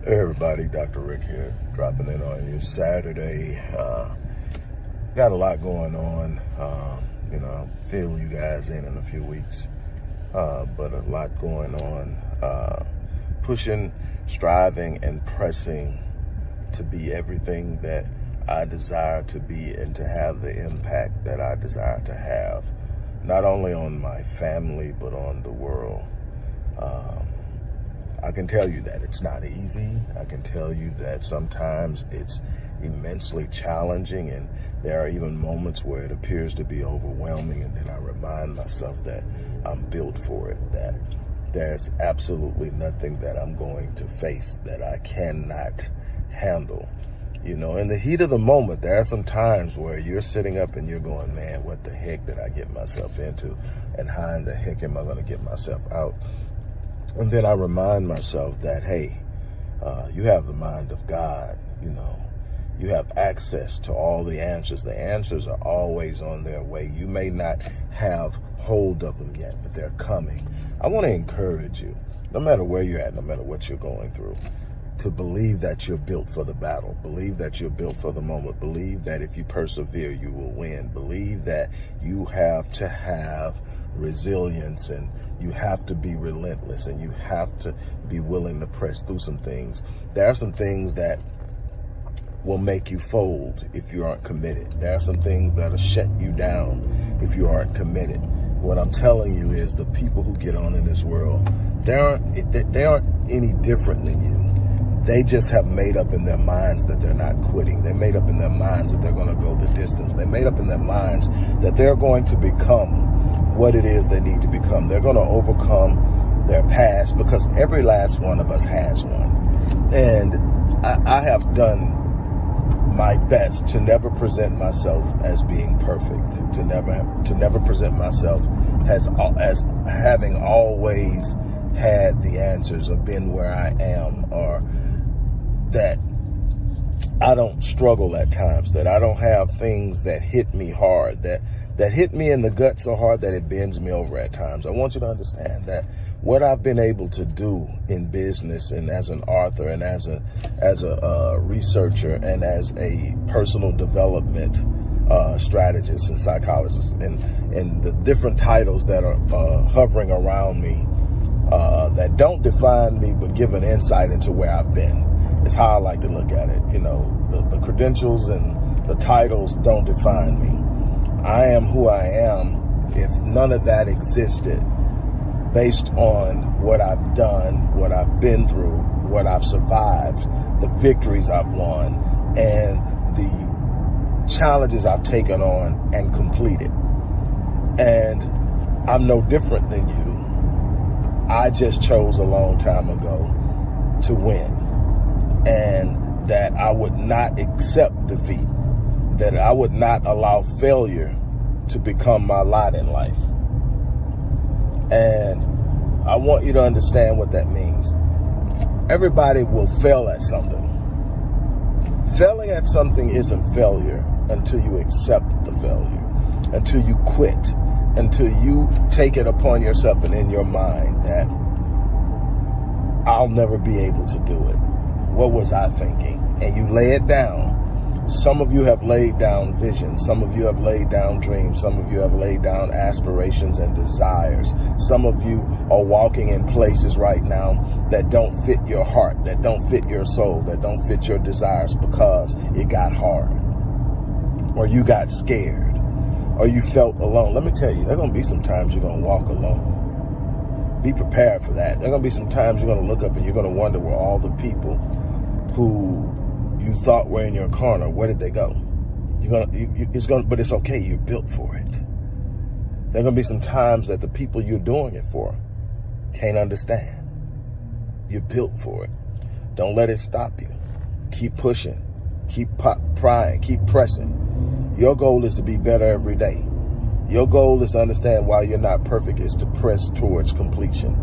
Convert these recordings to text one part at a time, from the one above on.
Hey everybody, Dr. Rick here, dropping in on you Saturday. Got a lot going on. I'll fill you guys in a few weeks, but a lot going on. Pushing, striving, and pressing to be everything that I desire to be and to have the impact that I desire to have, not only on my family, but on the world. I can tell you that it's not easy. I can tell you that sometimes it's immensely challenging, and there are even moments where it appears to be overwhelming, and then I remind myself that I'm built for it, that there's absolutely nothing that I'm going to face that I cannot handle. In the heat of the moment, there are some times where you're sitting up and you're going, man, what the heck did I get myself into? And how in the heck am I going to get myself out? And then I remind myself that, hey, you have the mind of God. You have access to all the answers. The answers are always on their way. You may not have hold of them yet, but they're coming. I want to encourage you, no matter where you're at, no matter what you're going through, to believe that you're built for the battle. Believe that you're built for the moment. Believe that if you persevere, you will win. Believe that you have to have resilience, and you have to be relentless, and you have to be willing to press through some things. There are some things that will make you fold if you aren't committed. There are some things that'll shut you down if you aren't committed. What I'm telling you is the people who get on in this world, they aren't any different than you. They just have made up in their minds that they're not quitting. They made up in their minds that they're going to go the distance. They made up in their minds that they're going to become what it is they need to become. They're going to overcome their past, because every last one of us has one. And I have done my best to never present myself as being perfect, to never present myself as having always had the answers or been where I am, or that I don't struggle at times, that I don't have things that hit me hard, that hit me in the gut so hard that it bends me over at times. I want you to understand that what I've been able to do in business, and as an author, and as a researcher, and as a personal development strategist and psychologist, and the different titles that are hovering around me that don't define me but give an insight into where I've been, is how I like to look at it. The credentials and the titles don't define me. I am who I am. If none of that existed, based on what I've done, what I've been through, what I've survived, the victories I've won, and the challenges I've taken on and completed. And I'm no different than you. I just chose a long time ago to win, and that I would not accept defeat, that I would not allow failure to become my lot in life. And I want you to understand what that means. Everybody will fail at something. Failing at something isn't failure until you accept the failure, until you quit, until you take it upon yourself and in your mind that I'll never be able to do it. What was I thinking? And you lay it down. Some of you have laid down visions. Some of you have laid down dreams. Some of you have laid down aspirations and desires. Some of you are walking in places right now that don't fit your heart, that don't fit your soul, that don't fit your desires, because it got hard, or you got scared, or you felt alone. Let me tell you, there are going to be some times you're going to walk alone. Be prepared for that. There are going to be some times you're going to look up and you're going to wonder where all the people who you thought were in your corner, where did they go? But it's okay. You're built for it. There are going to be some times that the people you're doing it for can't understand. You're built for it. Don't let it stop you. Keep pushing. Keep prying. Keep pressing. Your goal is to be better every day. Your goal is to understand why you're not perfect, is to press towards completion.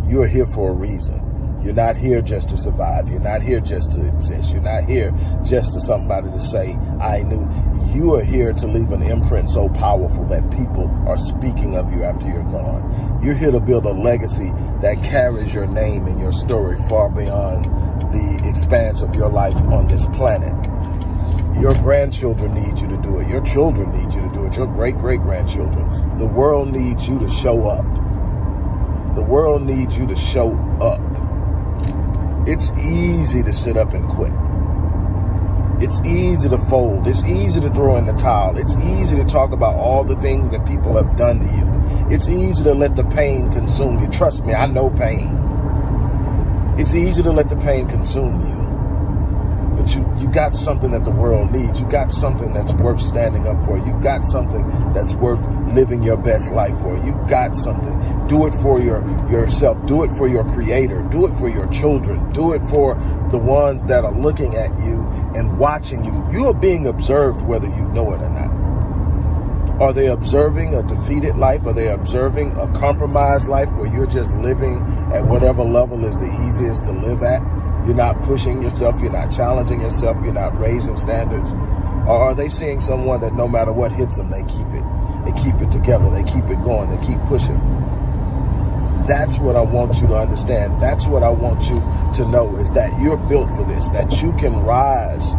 You're here for a reason. You're not here just to survive. You're not here just to exist. You're not here just to somebody to say, I knew. You are here to leave an imprint so powerful that people are speaking of you after you're gone. You're here to build a legacy that carries your name and your story far beyond the expanse of your life on this planet. Your grandchildren need you to do it. Your children need you to do it. Your great-great-grandchildren. The world needs you to show up. The world needs you to show up. It's easy to sit up and quit. It's easy to fold. It's easy to throw in the towel. It's easy to talk about all the things that people have done to you. It's easy to let the pain consume you. Trust me, I know pain. It's easy to let the pain consume you. But you got something that the world needs. You got something that's worth standing up for. You got something that's worth living your best life for. You got something. Do it for yourself. Do it for your creator. Do it for your children. Do it for the ones that are looking at you and watching you. You are being observed whether you know it or not. Are they observing a defeated life? Are they observing a compromised life where you're just living at whatever level is the easiest to live at? You're not pushing yourself. You're not challenging yourself. You're not raising standards. Or are they seeing someone that no matter what hits them, they keep it. They keep it together. They keep it going. They keep pushing. That's what I want you to understand. That's what I want you to know, is that you're built for this, that you can rise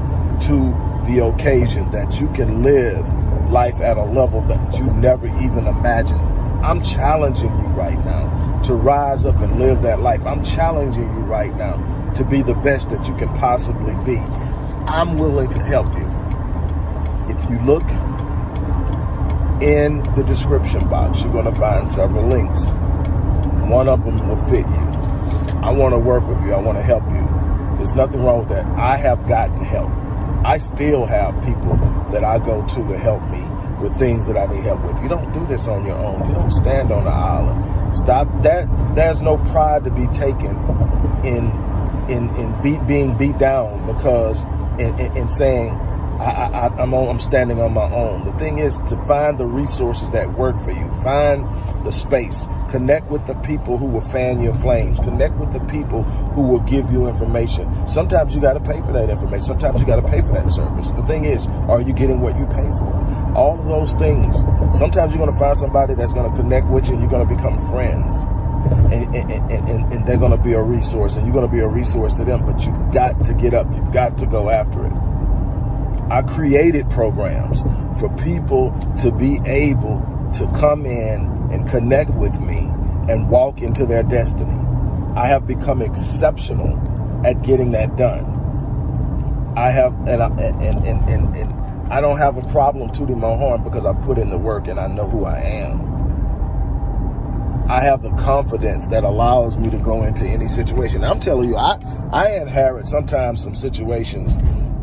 to the occasion, that you can live life at a level that you never even imagined. I'm challenging you right now to rise up and live that life. I'm challenging you right now to be the best that you can possibly be. I'm willing to help you. If you look in the description box, you're going to find several links. One of them will fit you. I want to work with you. I want to help you. There's nothing wrong with that. I have gotten help. I still have people that I go to help me with things that I need help with. You don't do this on your own. You don't stand on the island. Stop that. There's no pride to be taken in being beat down because in saying I'm standing on my own. The thing is to find the resources that work for you. Find the space. Connect with the people who will fan your flames. Connect with the people who will give you information. Sometimes you got to pay for that information. Sometimes you got to pay for that service. The thing is, are you getting what you pay for? All of those things. Sometimes you're going to find somebody that's going to connect with you and you're going to become friends. And they're going to be a resource, and you're going to be a resource to them, but you got to get up. You got to go after it. I created programs for people to be able to come in and connect with me and walk into their destiny. I have become exceptional at getting that done. I have, and I don't have a problem tooting my horn because I put in the work and I know who I am. I have the confidence that allows me to go into any situation. I'm telling you, I inherit sometimes some situations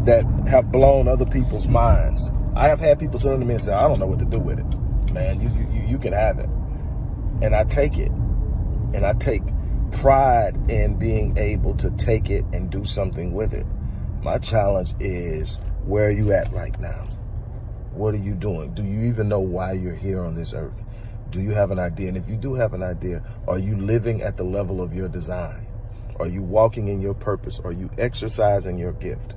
that have blown other people's minds. I have had people sitting to me and say, I don't know what to do with it. Man, you can have it. And I take it. And I take pride in being able to take it and do something with it. My challenge is, where are you at right now? What are you doing? Do you even know why you're here on this earth? Do you have an idea? And if you do have an idea, are you living at the level of your design? Are you walking in your purpose? Are you exercising your gift?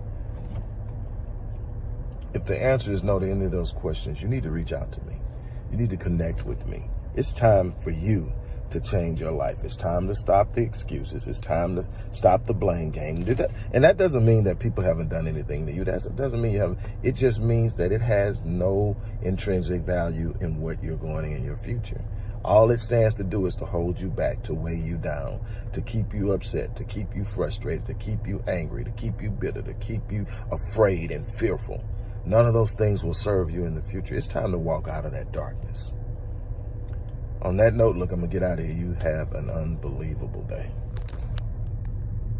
If the answer is no to any of those questions, you need to reach out to me. You need to connect with me. It's time for you to change your life. It's time to stop the excuses. It's time to stop the blame game. And that doesn't mean that people haven't done anything to you. That doesn't mean you haven't. It just means that it has no intrinsic value in what you're going in your future. All it stands to do is to hold you back, to weigh you down, to keep you upset, to keep you frustrated, to keep you angry, to keep you bitter, to keep you afraid and fearful. None of those things will serve you in the future. It's time to walk out of that darkness. On that note, look, I'm going to get out of here. You have an unbelievable day.